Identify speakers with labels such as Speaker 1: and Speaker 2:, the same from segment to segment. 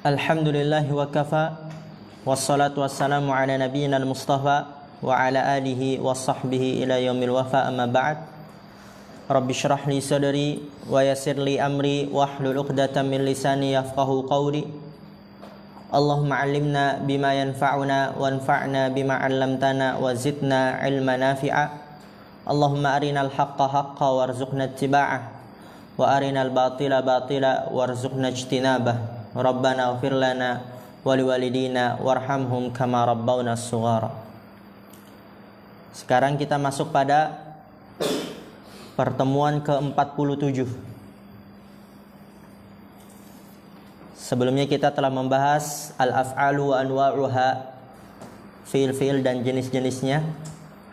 Speaker 1: Alhamdulillahi wa kafa. Wassalatu wassalamu ala nabiyyina al-mustafa wa ala alihi wa sahbihi ila yaumil wafa, amma ba'd. Rabbi shrah li sadri wa yassir li amri wahlul 'uqdatam min lisani yafqahu qawli. Allahumma 'allimna bima yanfa'una wanfa'na bima 'allamtana wa zidna 'ilman nafi'a. Allahumma arinal haqqa haqqan warzuqna ittiba'ah wa arinal batila batila warzuqna ijtinabah. Rabbana ighfir lana wa liwalidina warhamhum kama rabbawna shighara. Sekarang kita masuk pada pertemuan ke-47. Sebelumnya kita telah membahas al-af'alu wa anwa'uha, fi'il-fi'il dan jenis-jenisnya,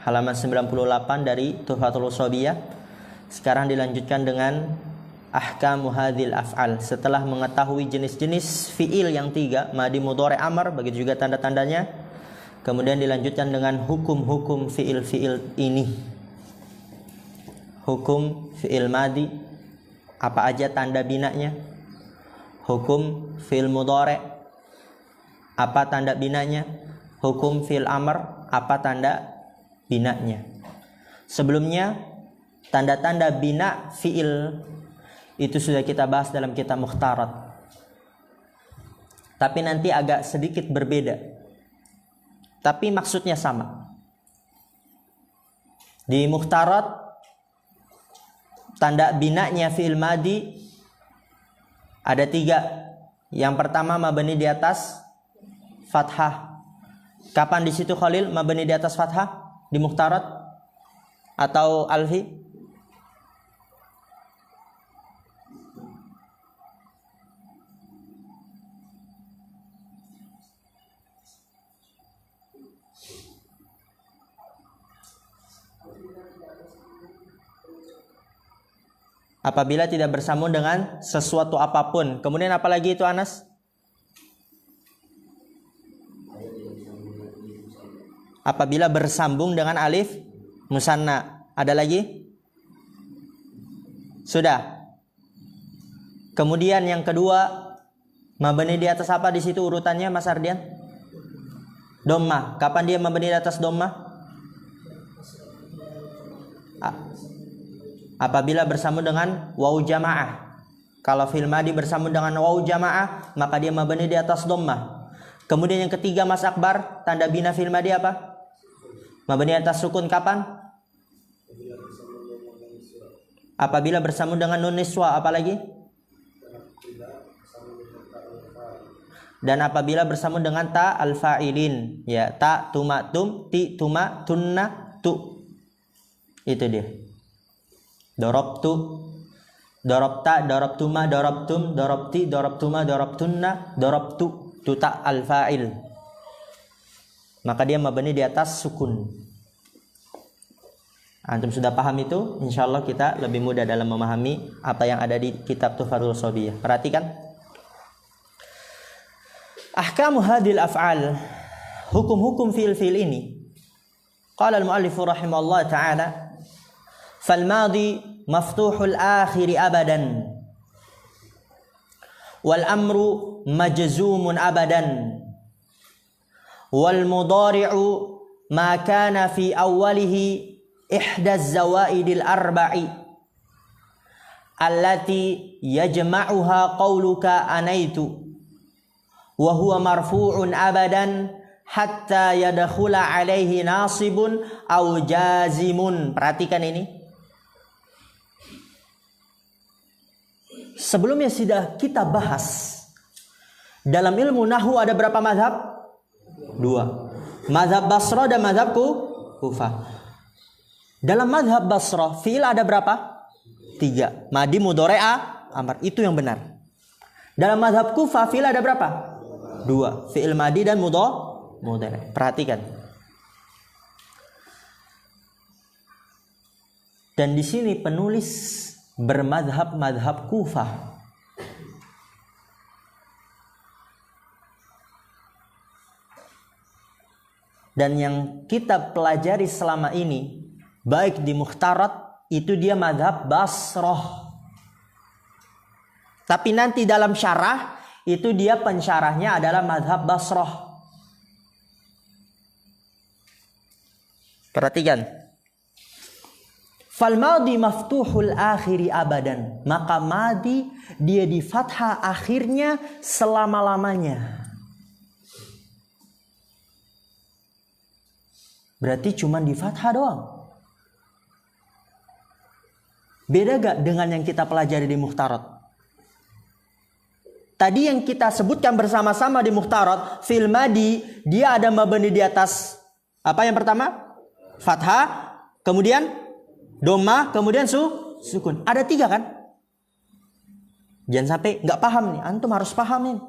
Speaker 1: halaman 98 dari Tuhfatul Ushabiyah. Sekarang dilanjutkan dengan ahkamu hadhil af'al. Setelah mengetahui jenis-jenis fi'il yang 3, madi, mudhari', amr, begitu juga tanda-tandanya, kemudian dilanjutkan dengan hukum-hukum fi'il-fi'il ini. Hukum fi'il madi, apa aja tanda binanya. Hukum fi'il mudhari', apa tanda binanya. Hukum fi'il amr, apa tanda binanya. Sebelumnya tanda-tanda bina fi'il itu sudah kita bahas dalam kitab Mukhtarat, tapi nanti agak sedikit berbeda, tapi maksudnya sama. Di Mukhtarat, tanda binanya fi'il madi ada 3. Yang pertama mabni di atas fathah. Kapan di situ Khalil mabni di atas fathah di Mukhtarat atau Alfi? Apabila tidak bersambung dengan sesuatu apapun. Kemudian apa lagi itu, Anas? Apabila bersambung dengan alif musanna. Ada lagi? Sudah. Kemudian yang kedua, mabni di atas apa di situ urutannya, Mas Ardian? Dhammah. Kapan dia mabni di atas dhammah? Apabila bersambung dengan waw jamaah. Kalau fi'il madi bersambung dengan waw jamaah, maka dia mabni di atas dhammah. Kemudian yang ketiga, Mas Akbar, tanda bina fi'il madi apa? Mabni di atas sukun kapan? Apabila bersambung dengan nun niswa, apalagi? Dan apabila bersambung dengan ta al-fa'ilin, ya, ta tuma tum, ti tuma tunna tu. Itu dia. Darabtu, darabta, darabtuma, darabtum, darabti, darabtuma, darabtunna, darabtu, tuta al-fa'il. Maka dia mabni di atas sukun. Antum sudah paham itu? Insyaallah kita lebih mudah dalam memahami apa yang ada di kitab Tuhfatul Ushabiyah. Perhatikan. Ahkamu hadhil af'al. Hukum-hukum fi'il-fi'il ini. Qala al-muallif rahimahullah ta'ala, فالماضي مفتوح الآخر أبدا والأمر مجزوم أبدا والمضارع ما كان في أوله إحدى الزوائد الأربع التي يجمعها قولك أنيت وهو مرفوع أبدا حتى يدخل عليه ناصب أو جازم. Perhatikan ini. Sebelumnya sudah kita bahas dalam ilmu nahwu ada berapa mazhab? 2. Mazhab Basrah dan mazhab Kufah. Dalam mazhab Basrah fi'il ada berapa? 3. Madi, mudhari', amr. Itu yang benar. Dalam mazhab Kufah fi'il ada berapa? 2. Fi'il madi dan mudhari'. Perhatikan. Dan di sini penulis bermadhab Kufah. Dan yang kita pelajari selama ini, baik di Mukhtarat, itu dia madhab Basrah. Tapi nanti dalam syarah itu dia pensyarahnya adalah mazhab Basrah. Perhatikan. Fal madi maftuhul akhiri abadan. Maka madi dia di fathah akhirnya selama-lamanya. Berarti cuma di fathah doang. Beda gak dengan yang kita pelajari di Mukhtarat? Tadi yang kita sebutkan bersama-sama di Mukhtarat, fil madi, dia ada mabni di atas apa yang pertama? Fathah, kemudian dhammah, kemudian sukun. Ada 3 kan? Jangan sampai nggak paham nih, antum harus paham nih.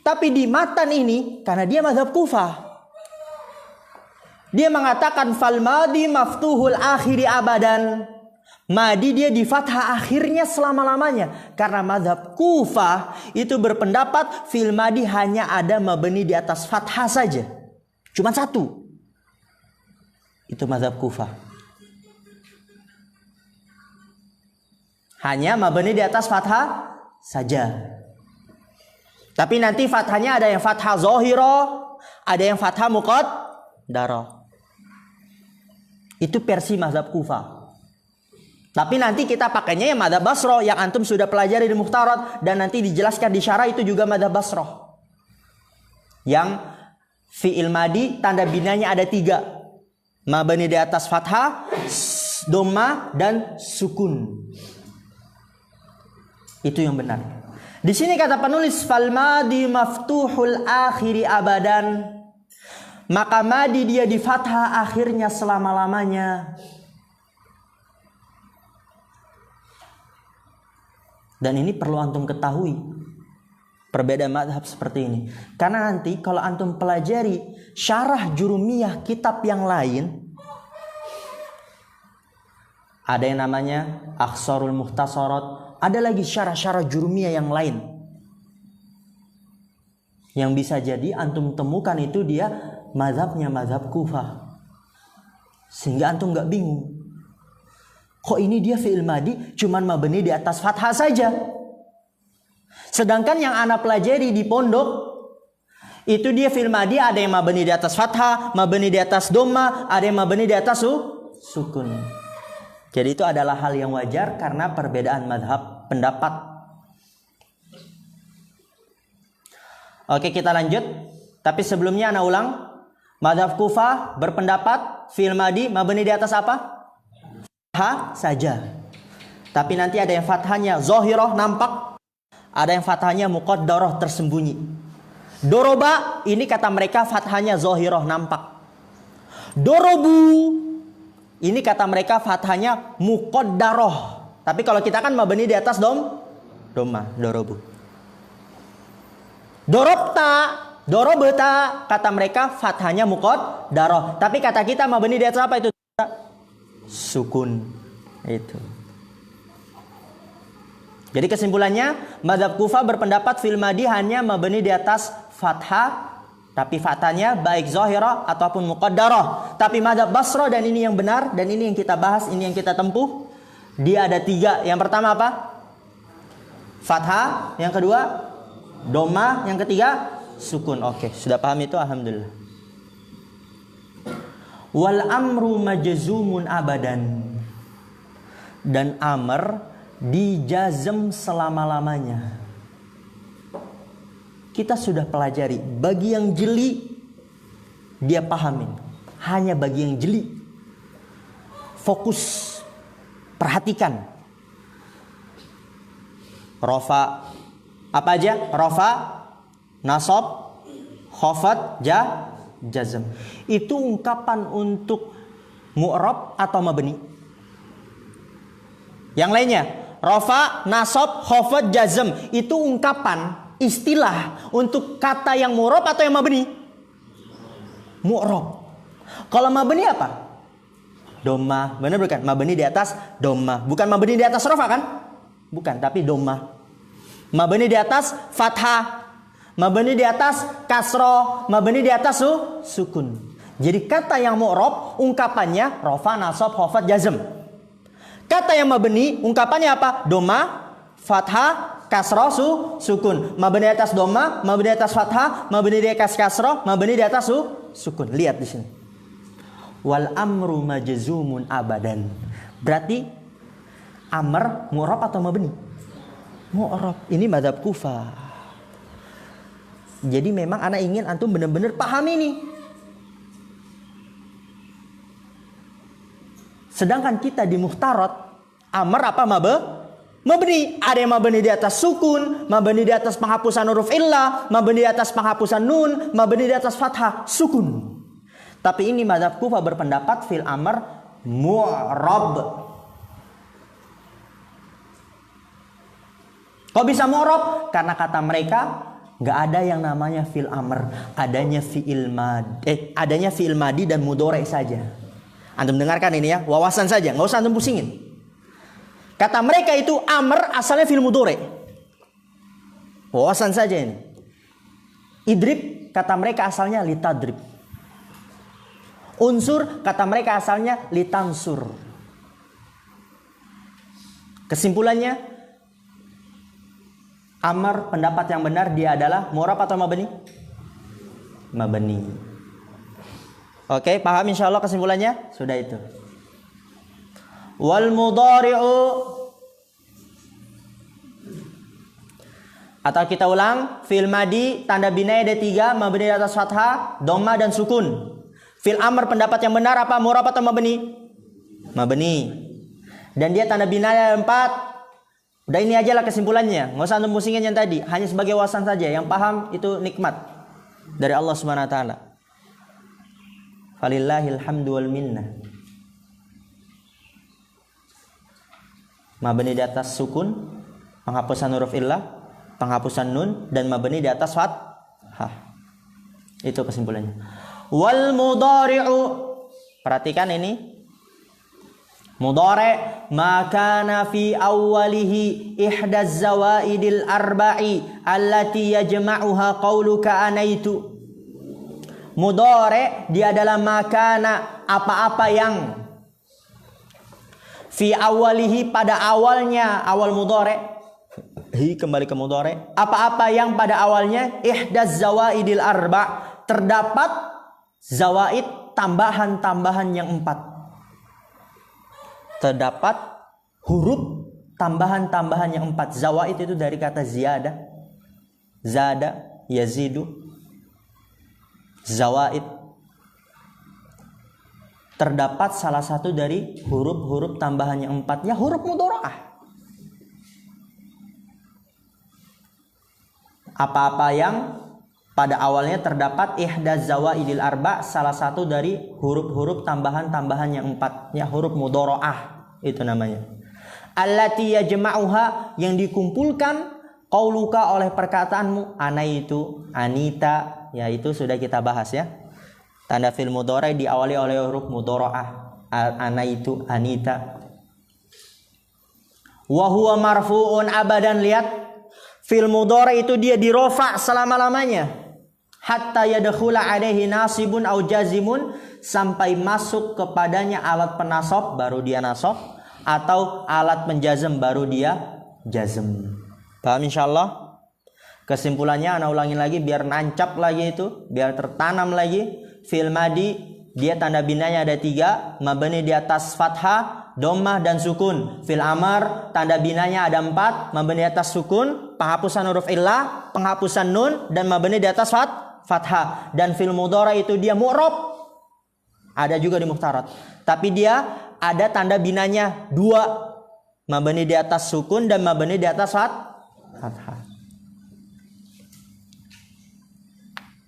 Speaker 1: Tapi di matan ini, karena dia mazhab Kufah, dia mengatakan fal madi maftuhul akhiri abadan. Madi dia di fathah akhirnya selama-lamanya. Karena mazhab Kufah itu berpendapat fil madi hanya ada mabni di atas fathah saja. Cuma 1. Itu mazhab Kufah. Hanya mabni di atas fathah saja. Tapi nanti fathahnya ada yang fathah zahira, ada yang fathah muqaddarah. Itu versi mazhab Kufah. Tapi nanti kita pakainya yang mazhab Basrah yang antum sudah pelajari di Mukhtarat dan nanti dijelaskan di syarah itu juga mazhab Basrah. Yang fi'il madi tanda binanya ada 3. Mabni di atas fathah, dhammah dan sukun. Itu yang benar. Di sini kata penulis fal madi maftuhul akhiri abadan. Maka madi dia di fathah akhirnya selama-lamanya. Dan ini perlu antum ketahui perbedaan mazhab seperti ini. Karena nanti kalau antum pelajari syarah jurumiyah kitab yang lain, ada yang namanya Akhsarul Mukhtasarat, ada lagi syarah-syarah jurumiyah yang lain. Yang bisa jadi antum temukan itu dia mazhabnya mazhab Kufah. Sehingga antum nggak bingung. Kok ini dia fi'il madi cuman mabni di atas fathah saja. Sedangkan yang ana pelajari di pondok itu dia fi'il madi ada yang mabni di atas fathah, mabni di atas dhammah, ada yang mabni di atas sukun. Jadi itu adalah hal yang wajar karena perbedaan mazhab pendapat. Oke, kita lanjut. Tapi sebelumnya ana ulang. Mazhab Kufah berpendapat fi'il madi mabni di atas apa? Fathah saja. Tapi nanti ada yang fathahnya zahirah nampak, ada yang fathahnya muqaddarah tersembunyi. Doroba ini kata mereka fathahnya zahirah nampak. Dorobu ini kata mereka fathahnya muqaddarah. Tapi kalau kita kan mabni di atas dhammah, dorobu. Dorobta, dorobeta kata mereka fathahnya muqaddarah. Tapi kata kita mabni di atas apa itu? Sukun. Itu. Jadi kesimpulannya mazhab Kufah berpendapat fil madi hanya mabni di atas fathah, tapi fathahnya baik zahirah ataupun muqaddarah. Tapi mazhab Basrah, dan ini yang benar dan ini yang kita bahas, ini yang kita tempuh, dia ada 3. Yang pertama apa? Fathah, yang kedua dhammah, yang ketiga sukun. Oke, sudah paham itu, alhamdulillah. Wal amru majzumun abadan. Dan amr dijazm selama-lamanya. Kita sudah pelajari. Bagi yang jeli dia pahamin. Hanya bagi yang jeli. Fokus. Perhatikan. Rafa. Apa aja? Rafa, nasab, khafad, jazm. Itu ungkapan untuk mu'rab atau mabni? Yang lainnya, rafa, nasab, khafad, jazm. Itu ungkapan, istilah untuk kata yang mu'rab atau yang mabni? Mu'rab. Kalau mabni apa? Dhammah. Benar bukan? Mabni di atas dhammah. Bukan mabni di atas rafa kan? Bukan, tapi dhammah. Mabni di atas fathah. Mabni di atas kasroh, mabni di atas sukun. Jadi kata yang mu'rab ungkapannya rafa, nasab, khafad, jazm. Kata yang mabni ungkapannya apa? Dhammah, fathah, kasroh sukun. Mabni di atas dhamma, mabni di atas fathah, mabni di atas kasroh, mabni di atas sukun. Lihat di sini. Wal amru majzumun abadan. Berarti amr mu'rab atau mabni? Mu'rab. Ini mazhab Kufah. Jadi memang ana ingin antum benar-benar paham ini. Sedangkan kita di muhtarat amr apa mabni. Ada yang mabni di atas sukun, mabni di atas penghapusan huruf illah, mabni di atas penghapusan nun, mabni di atas fathah sukun. Tapi ini mazhab Kufah berpendapat fil amr mu'rab. Kok bisa mu'rab? Karena kata mereka nggak ada yang namanya fil amr, adanya fi'il madi dan mudhari saja. Antum dengarkan ini ya, wawasan saja, nggak usah antum pusingin. Kata mereka itu amr asalnya fi'il mudhari. Wawasan saja ini. Idrib kata mereka asalnya litadrib. Unsur kata mereka asalnya litansur. Kesimpulannya, amr pendapat yang benar dia adalah mu'rab atau mabni? Mabni. Oke, paham insyaallah kesimpulannya? Sudah itu. Wal mudhari'u, atau kita ulang, fi'il madi tanda bina ada 3, mabni di atas fathah, dhamma dan sukun. Fi'il amr pendapat yang benar apa? Mu'rab atau mabni? Mabni. Dan dia tanda bina ada 4. Udah ini aja lah kesimpulannya. Nggak usah antum pusingin yang tadi. Hanya sebagai wawasan saja. Yang paham itu nikmat dari Allah Subhanahu Wa Taala. Falillahil hamdu wal minnah. Mabni di atas sukun, penghapusan huruf illah, penghapusan nun, dan mabni di atas fathah. Itu kesimpulannya. Wal mudhari'u, perhatikan ini. Mudhari' ma kana fi awwalihi ihdaz zawaidil arba'i allati yajma'uha qawluka anaitu. Mudhari' dia adalah makana, apa-apa yang fi awwalihi pada awalnya, awal mudhari'. Kembali ke mudhari'. Apa-apa yang pada awalnya ihdaz zawaidil arba', terdapat zawaid tambahan-tambahan yang 4. Terdapat huruf tambahan-tambahan yang 4. Zawaid itu dari kata ziyada, zada, yazidu, zawaid. Terdapat salah satu dari huruf-huruf tambahan yang 4, ya huruf mudhari'ah. Apa-apa yang pada awalnya terdapat ihdaz zawaidil arba', salah satu dari huruf-huruf tambahan-tambahan yang 4, ya huruf mudhari'ah itu namanya. Allati yajma'uha, yang dikumpulkan qauluka oleh perkataanmu, ana itu, anita, ya itu sudah kita bahas ya. Tanda fi'il mudhari' diawali oleh huruf mudhari'ah, ana itu, anita. Wa huwa marfu'un abadan, lihat fi'il mudhari' itu dia dirofa selama-lamanya. Hatta yadkhula alaihi nasibun au jazimun, sampai masuk kepadanya alat penasab baru dia nasab, atau alat penjazm baru dia jazm. Paham insyaallah? Kesimpulannya ana ulangin lagi biar nancap lagi itu, biar tertanam lagi. Fi'il madi dia tanda binanya ada 3, mabni di atas fathah, dhammah dan sukun. Fi'il amr tanda binanya ada 4, mabni di atas sukun, penghapusan huruf illah, penghapusan nun, dan mabni di atas fathah. Dan fi'il mudhari' itu dia mu'rab. Ada juga di muhtarat. Tapi dia ada tanda binanya 2, mabni di atas sukun dan mabni di atas fathah.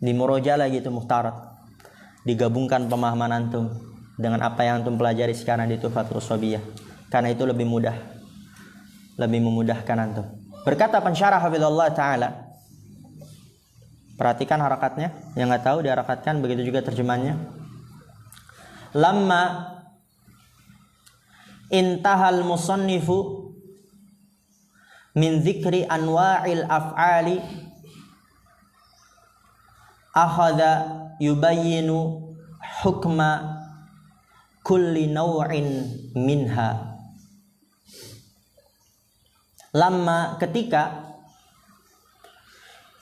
Speaker 1: Di muroja lagi itu muhtarat. Digabungkan pemahaman antum dengan apa yang antum pelajari sekarang di Tuhfatul Shobiyah. Karena itu lebih mudah, lebih memudahkan antum. Berkata pensyarah hafizallahu taala, perhatikan harakatnya, yang nggak tahu diharakatkan, begitu juga terjemahannya. Lamma intahal musannifu min dzikri anwa'il af'ali akhadha yubayyinu hukma kulli naw'in minha. Lamma ketika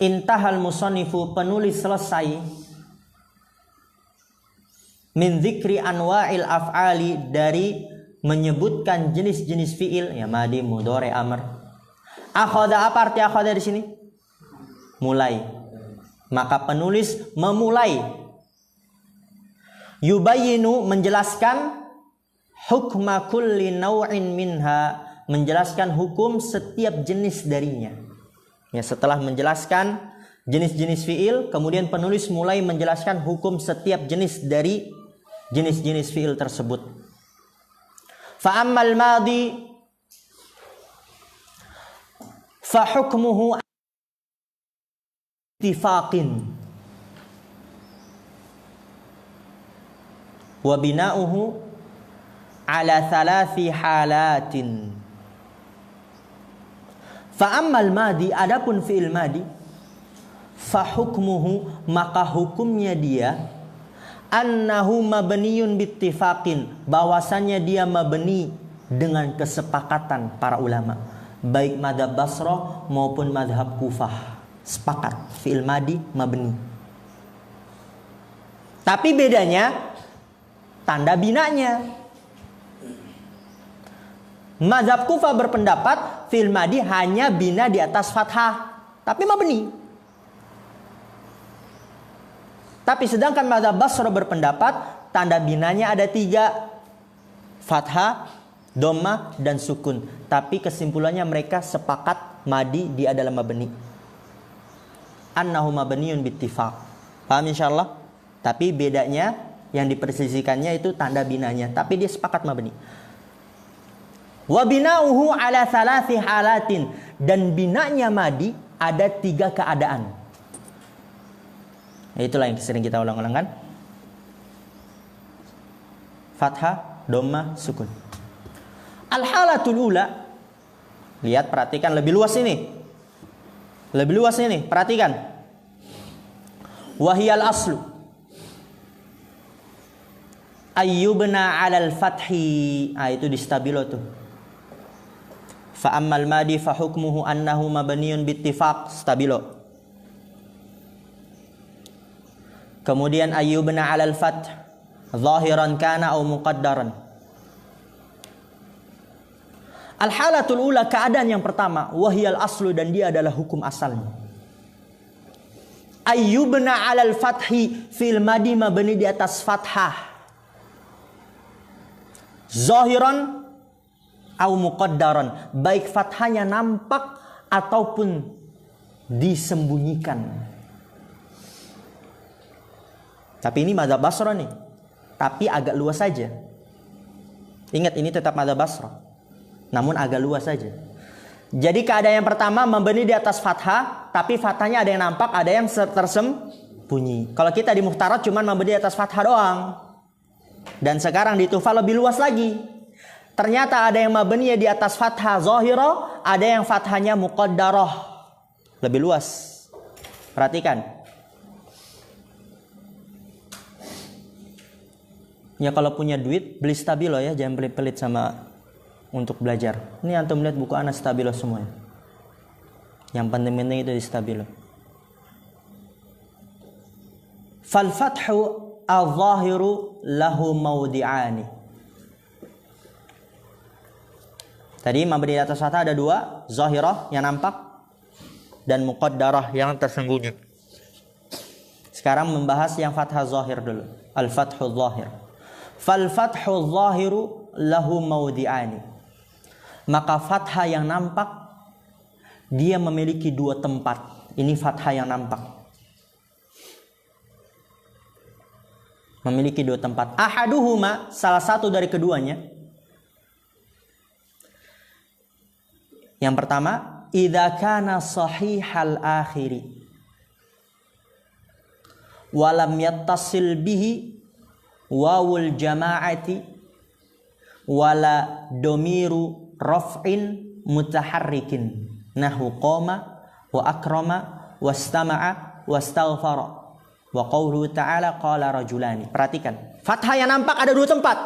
Speaker 1: intahal musannifu, penulis selesai, min dzikri anwa'il af'ali, dari menyebutkan jenis-jenis fiil, ya madi, mudhari, amr. Akhadha, apa arti akhadha di sini? Mulai. Maka penulis memulai. Yubayyinu, menjelaskan, hukma kulli naw'in minha, menjelaskan hukum setiap jenis darinya. Ya, setelah menjelaskan jenis-jenis fiil, kemudian penulis mulai menjelaskan hukum setiap jenis dari jenis-jenis fiil tersebut. Fa ammal madi fa hukmuhu ittifaqin wa bina'uhu ala thalathi halatin. Fa ammal madi, adapun fi'il madi, fa hukmuhu, maka hukumnya dia, annahu mabniyun bittifaqin, bahwasannya dia mabni dengan kesepakatan para ulama, baik madhab Basrah maupun madhab Kufah, sepakat fi'il madi mabni. Tapi bedanya tanda binanya. Mazhab Kufah berpendapat fi'il madi hanya bina di atas fathah, tapi mabni. Tapi sedangkan mazhab Basrah berpendapat tanda binanya ada 3, fathah, dhammah, dan sukun. Tapi kesimpulannya mereka sepakat madi dia adalah mabni. Annahu mabniyun bittifaq. Paham insyaallah? Tapi bedanya yang dipersisikannya itu tanda binanya, tapi dia sepakat mabni. Wa bina'uhu ala thalathi halatin, dan binanya madi ada 3 keadaan. Itulah yang sering kita ulang-ulang kan? Fathah, dhammah, sukun. Al-halatul ula, lihat, perhatikan lebih luas ini. Lebih luas ini, perhatikan. Wahiyal aslu ayyubna 'alal fathi. Itu di stabilo tuh. Fa ammal madi fa hukmuhu annahu mabniyun bittifaq, stabilo. Kemudian ayyubna 'alal fath zahiran kana au muqaddaran. Al-halatul ula, keadaan yang pertama, wahiyal aslu, dan dia adalah hukum asalnya. Ayyubna 'alal fathi, fil madi mabni di atas fathah, zahiran au muqaddaran, baik fathahnya nampak ataupun disembunyikan. Tapi ini mazhab Basrah nih, tapi agak luas saja. Ingat, ini tetap mazhab Basrah, namun agak luas saja. Jadi keadaan yang pertama mabni di atas fathah, tapi fathahnya ada yang nampak, ada yang tersembunyi. Kalau kita di Muhtarat cuma mabni di atas fathah doang. Dan sekarang di Tuhfah lebih luas lagi. Ternyata ada yang mabni di atas fathah zahirah, ada yang fathahnya muqaddarah. Lebih luas. Perhatikan. Ya, kalau punya duit beli stabilo ya, jangan beli pelit sama untuk belajar. Ini antum lihat buku ana stabilo semuanya. Yang penting-penting itu di stabilo. Fal fathu al-zahiru lahu mawdi'ani. Tadi mabni di atas fathah ada 2, zahirah yang nampak dan muqaddarah yang tersembunyi. Sekarang membahas yang fathah zahir dulu. Al-fathu zahir. Fal fathu zahiru lahu mawdi'ani. Maka fathah yang nampak dia memiliki 2 tempat. Ini fathah yang nampak. Memiliki 2 tempat. Ahaduhuma, salah satu dari keduanya. Yang pertama, idza kana sahihal akhiri wa lam yattasil bihi wawul jama'ati wala domiru raf'in mutaharrikin nahu qama wa akrama wastama'a wastaghfara wa qawluhu ta'ala qala rajulani. Perhatikan, fathah yang nampak ada 2 tempat.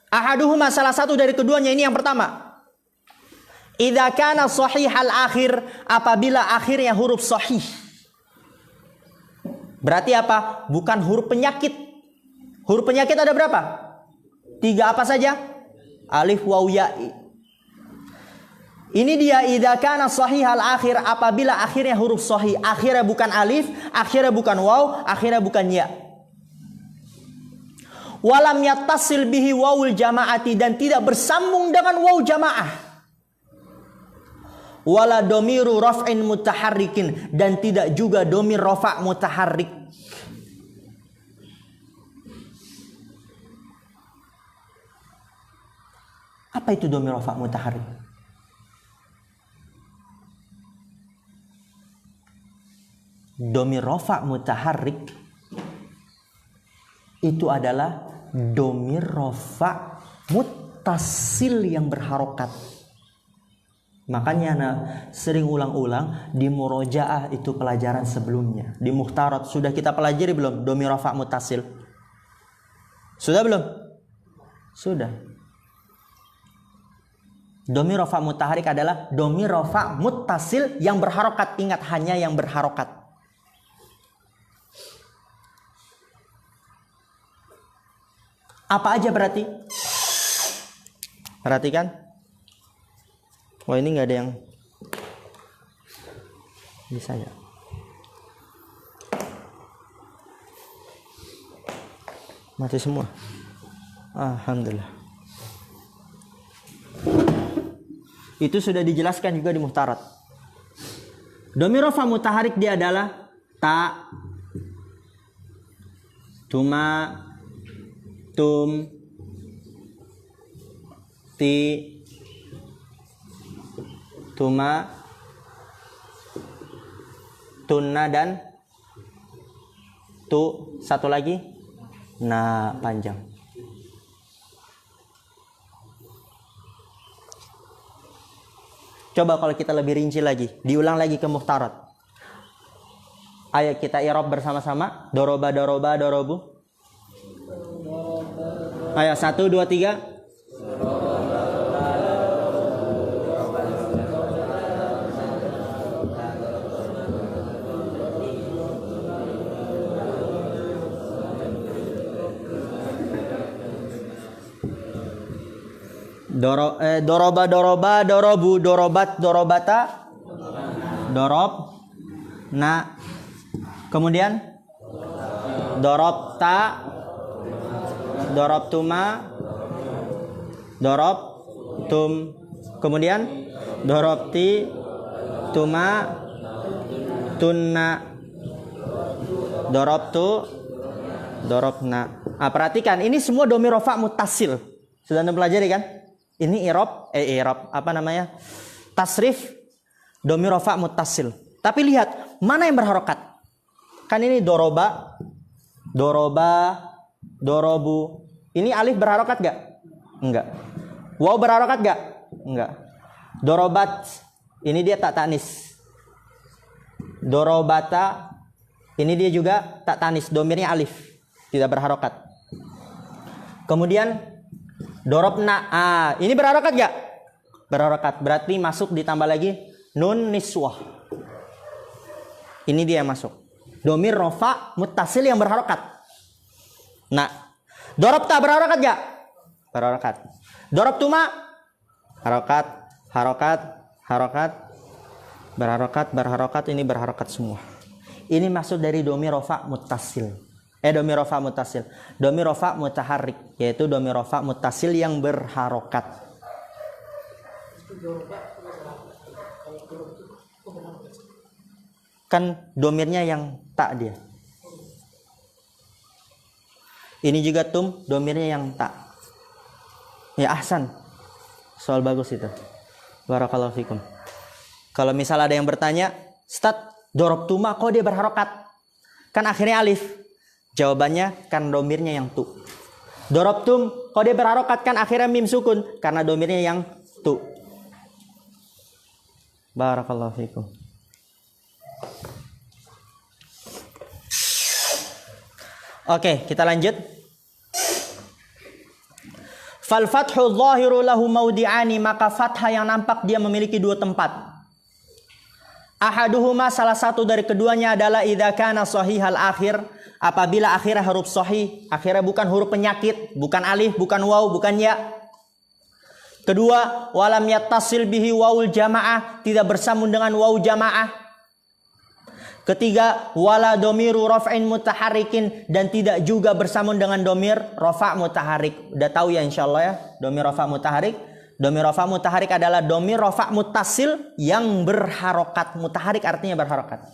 Speaker 1: Ahaduhuma, salah satu dari keduanya. Ini yang pertama. Idza kana sahihal akhir, apabila akhirnya huruf sahih. Berarti apa? Bukan huruf penyakit. Huruf penyakit ada berapa? 3 apa saja? Alif, waw, ya. Ini dia idza kana sahihal akhir, apabila akhirnya huruf sahih. Akhirnya bukan alif, akhirnya bukan waw, akhirnya bukan ya. Walam yattasil bihi wawul jamaati, dan tidak bersambung dengan waw jamaah. Wala domiru raf'in mutaharrikin, dan tidak juga domir rafa' mutaharrik. Apa itu domir rafa' mutaharrik? Domir rafa' mutaharrik itu adalah domir rafa' muttasil yang berharokat. Makanya sering ulang-ulang di murojaah, itu pelajaran sebelumnya. Di muhtarat sudah kita pelajari belum domir rafa' muttasil? Sudah belum? Sudah. Domir rafa' mutaharrik adalah domir rafa' muttasil yang berharokat. Ingat, hanya yang berharokat. Apa aja berarti? Perhatikan. Wah, ini nggak ada yang bisa ya. Mati semua. Alhamdulillah. Itu sudah dijelaskan juga di muhtarat. Domir rafa' mutaharrik dia adalah ta, tuma, tum, ti, tuma, tunna, dan tu. Satu lagi, nah, panjang. Coba kalau kita lebih rinci lagi, diulang lagi ke muhtarat. Ayo kita i'rab bersama-sama. Doroba, doroba, dorobu. Ayo 1, 2, 3. Doroba, doroba, dorobu, dorobat, dorobata, dorob, na. Kemudian dorobta, dorobtuma, dorobtum. Kemudian dorobti, tuma, tunna, dorobtu, dorobna. Nah, perhatikan, ini semua domir rafa' muttasil. Sudah Anda pelajari kan? Ini i'rab, apa namanya? Tasrif domir rafa' muttasil. Tapi lihat, mana yang berharokat? Kan ini doroba, doroba, dorobu. Ini alif berharokat gak? Enggak. Waw berharokat gak? Enggak. Dorobat, ini dia tak tanis. Dorobata, ini dia juga tak tanis. Domirnya alif, tidak berharokat. Kemudian dorobna, ini berharokat gak? Berharokat, berarti masuk ditambah lagi nun niswah. Ini dia yang masuk. Domir rafa' muttasil yang berharokat. Nah, dorobta berharokat gak? Berharokat. Dorobtuma, harokat, harokat, harokat, berharokat, berharokat, ini berharokat semua. Ini masuk dari domir rafa' muttasil. Domir rafa' muttasil. Domir rafa' mutaharrik, yaitu domir rafa' muttasil yang berharokat. Kan domirnya yang tak dia. Ini juga tum, domirnya yang tak. Ya, ahsan. Soal bagus itu. Barakallahu fikum. Kalau misal ada yang bertanya, Ustaz, dorobtuma kok dia berharokat? Kan akhirnya alif. Jawabannya kan domirnya yang tu. Dorobtum, kok dia berharokat? Kan akhirnya mim sukun, karena domirnya yang tu. Barakallahu fikum. Oke, kita lanjut. Fal fathu dhahiru lahu maudi'ani, maka fathah yang nampak dia memiliki dua tempat. Ahaduhuma, salah satu dari keduanya adalah idza kana shahihal akhir, apabila akhirnya huruf sahih, akhirnya bukan huruf penyakit, bukan alif, bukan waw, bukan ya. Kedua, walam yattasil bihi wawul jamaah, tidak bersambung dengan waw jamaah. Ketiga, wala domiru raf'in mutaharikin, dan tidak juga bersambung dengan domir rafa' mutaharik. Udah tahu ya insyaallah ya, domir rafa' mutaharik. Domir rafa' mutaharik adalah domir rafa' muttasil yang berharokat. Mutaharik artinya berharokat.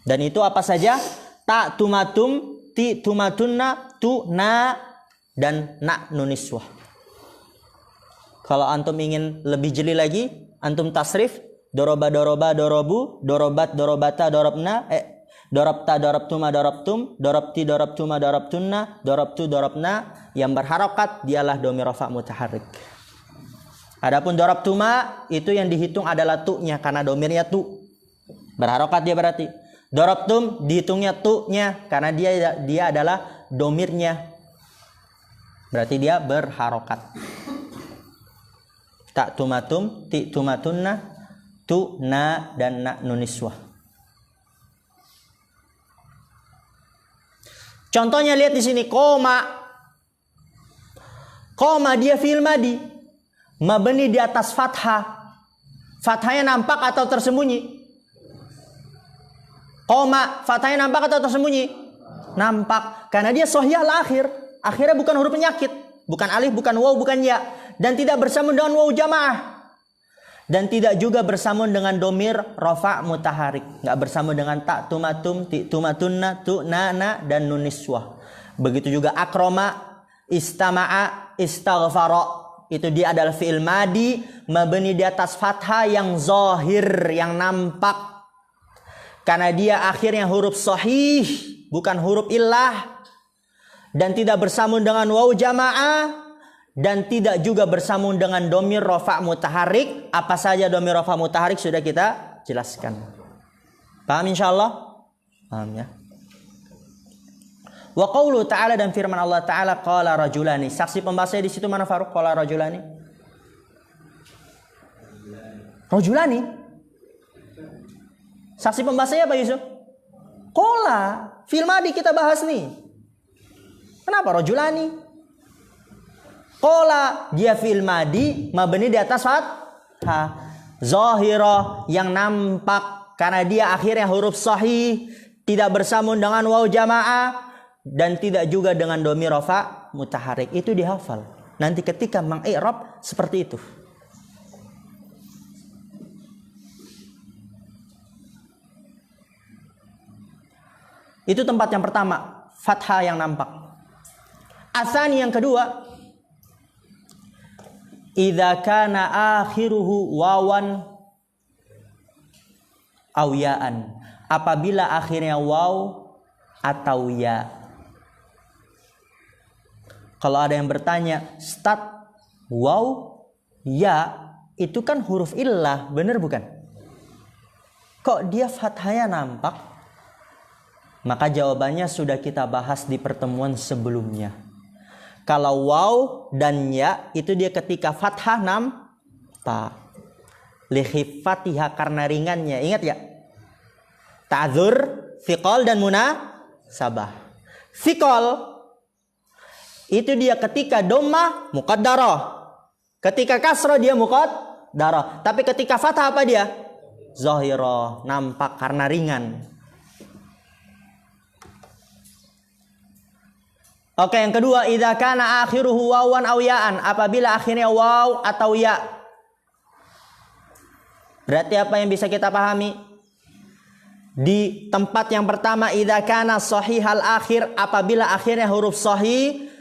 Speaker 1: Dan itu apa saja? Ta tumatum, ti tumatunna, tu na, dan na nuniswah. Kalau antum ingin lebih jeli lagi, antum tasrif. Doroba doroba dorobu, dorobat dorobata dorobna, dorobta dorobtuma dorobtum, dorobti dorobtuma dorobtunna, dorobtu dorobna. Yang berharokat dialah domir rafa' mutaharrik. Adapun dorobtuma itu yang dihitung adalah tu-nya, karena domirnya tu. Berharokat dia berarti. Dorobtum dihitungnya tu-nya, karena dia adalah domirnya. Berarti dia berharokat. Tak tumatum, ti tumatunna, tu, na, dan na nuniswah. Contohnya lihat di sini, koma. Koma dia fi'il madi, mabni di atas fathah. Fathahnya nampak atau tersembunyi? Koma, fathahnya nampak atau tersembunyi? Nampak, karena dia shahih al-akhir. Akhirnya bukan huruf penyakit, bukan alif, bukan waw, bukan ya, dan tidak bersambung dengan waw jamaah. Dan tidak juga bersambung dengan domir rafa' mutaharik. Nggak bersambung dengan ta, tumatum, ti, tumatunna, tu, na, dan nuniswah. Begitu juga akroma, istama'a, istaghfara. Itu dia adalah fi'il madi, mabni di atas fathah yang zahir, yang nampak. Karena dia akhirnya huruf sahih, bukan huruf illah. Dan tidak bersambung dengan waw jamaah. Dan tidak juga bersambung dengan domir rafa' mutaharik. Apa saja domir rafa' mutaharik sudah kita jelaskan. Paham insyaallah? Paham ya. Wa qaulu ta'ala, dan firman Allah Ta'ala, qala rajulani. Saksi pembahasannya di situ mana Faruq? Qala rajulani. Rajulani. Saksi pembahasannya apa Yusuf? Qala. Fil madi kita bahas nih. Kenapa rajulani? Qala dia fi'il madi mabni di atas fathah zahirah yang nampak, karena dia akhirnya huruf sahih, tidak bersambung dengan waw jamaah, dan tidak juga dengan domir rafa' mutaharik. Itu dihafal. Nanti ketika mengi'rab seperti itu. Itu tempat yang pertama, fathah yang nampak. Asani yang kedua, idza kana akhiruhu wawan aw ya'an, apabila akhirnya waw atau ya. Kalau ada yang bertanya, Ustaz, waw ya itu kan huruf illah, benar bukan? Kok dia fathahnya nampak? Maka jawabannya sudah kita bahas di pertemuan sebelumnya. Kalau waw dan ya itu dia ketika fathah nampak. Likhifatiha, karena ringannya. Ingat ya? Ta'dzur, thiqal, dan munasabah. Thiqal itu dia ketika dhammah muqaddarah. Ketika kasrah dia muqaddarah. Tapi ketika fathah apa dia? Zahirah, nampak karena ringan. Oke, yang kedua, idza kana akhiruhu wawan aw ya'an, apabila akhirnya waw atau ya. Berarti apa yang bisa kita pahami? Di tempat yang pertama, idza kana shahihal akhir, apabila akhirnya huruf sahih,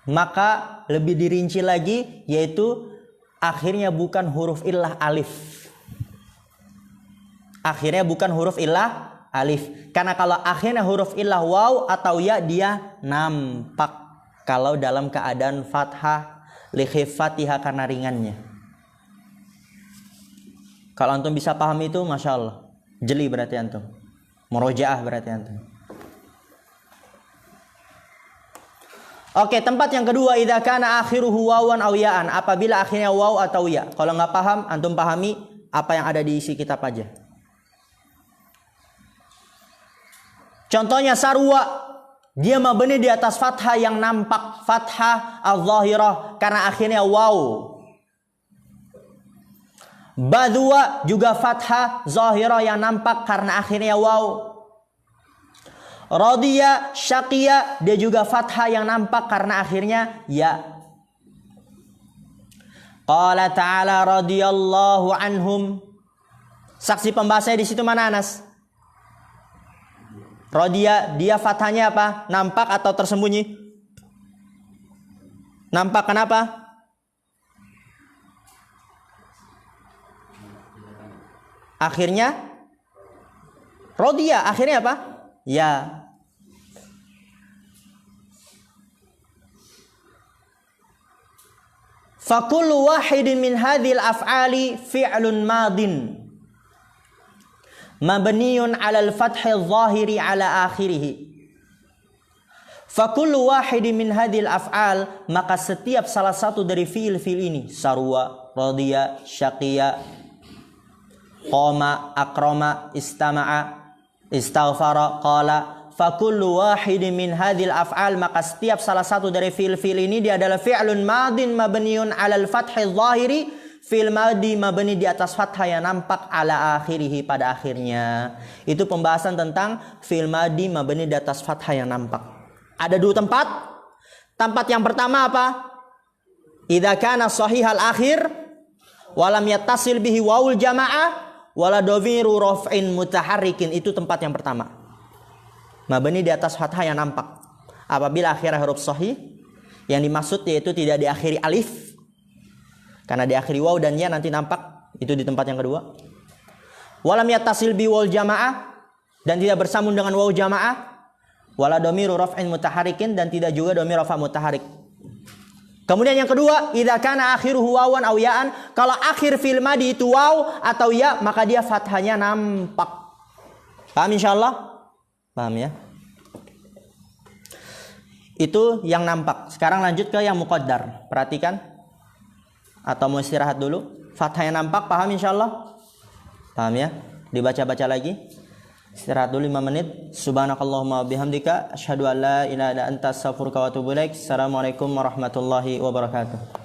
Speaker 1: maka lebih dirinci lagi, yaitu akhirnya bukan huruf illah alif. Akhirnya bukan huruf illah alif. Karena kalau akhirnya huruf illah waw atau ya, dia nampak kalau dalam keadaan fathah likhifatiha, karena ringannya. Kalau antum bisa paham itu, masya Allah, jeli berarti antum, murojaah berarti antum. Oke, tempat yang kedua, idza kana akhiruhu wawan aw ya'an, apabila akhirnya waw atau ya. Kalau nggak paham, antum pahami apa yang ada di isi kitab aja. Contohnya sarwa, dia mabni di atas fathah yang nampak, fathah al-zahirah karena akhirnya waw. Badwa juga fathah zahirah yang nampak karena akhirnya waw. Radiya, syaqiya, dia juga fathah yang nampak karena akhirnya ya. Qala ta'ala radiyallahu anhum. Saksi pembahasanya di situ mana, Anas? Radiya, dia fathahnya apa? Nampak atau tersembunyi? Nampak, kenapa? Akhirnya radiya, akhirnya apa? Ya. Fakullu wahidin min hadhil af'ali fi'lun madin mabniun 'ala al-fathi adh-dhahiri 'ala akhirih. Fakullu wahidin min hadhil af'al, maka setiap salah satu dari fiil-fiil ini, sarwa, radiya, syaqiya, qama, akrama, istama'a, istaghfara, qala, fakullu wahidin min hadhil af'al, maka setiap salah satu dari fi'il-fi'il ini dia adalah fi'lun madin mabniun 'alal fathi dhahiri, fi'il madi mabni di atas fathah yang nampak, ala akhirih, pada akhirnya. Itu pembahasan tentang fi'il madi mabni di atas fathah yang nampak. Ada dua tempat. Tempat yang pertama apa? Idza kana shahihal akhir wa lam yattasil bihi wawul jamaah wala dhawiru raf'in mutaharrikin. Itu tempat yang pertama. Mabni di atas fathah yang nampak. Apabila akhirnya huruf sahih, yang dimaksud yaitu tidak diakhiri alif, karena diakhiri waw dan ya nanti nampak. Itu di tempat yang kedua. Walam yattasil bi wal jamaah, dan tidak bersambung dengan waw jamaah. Wala dhamiru raf'in mutaharrikin, dan tidak juga dhamir rafa mutaharrik. Kemudian yang kedua, idza kana akhiruhu wawan aw ya'an, kalau akhir fi'il madi itu waw atau ya, maka dia fathahnya nampak. Paham insyaallah? Paham ya? Itu yang nampak. Sekarang lanjut ke yang muqaddar. Perhatikan. Atau mau istirahat dulu? Fathah yang nampak, paham insyaallah? Paham ya? Dibaca-baca lagi. Istirahat dulu 5 menit. Subhanakallahumma bihamdika asyhadu an la ilaha illa anta astaghfiruka wa atubu ilaik. Assalamualaikum warahmatullahi wabarakatuh.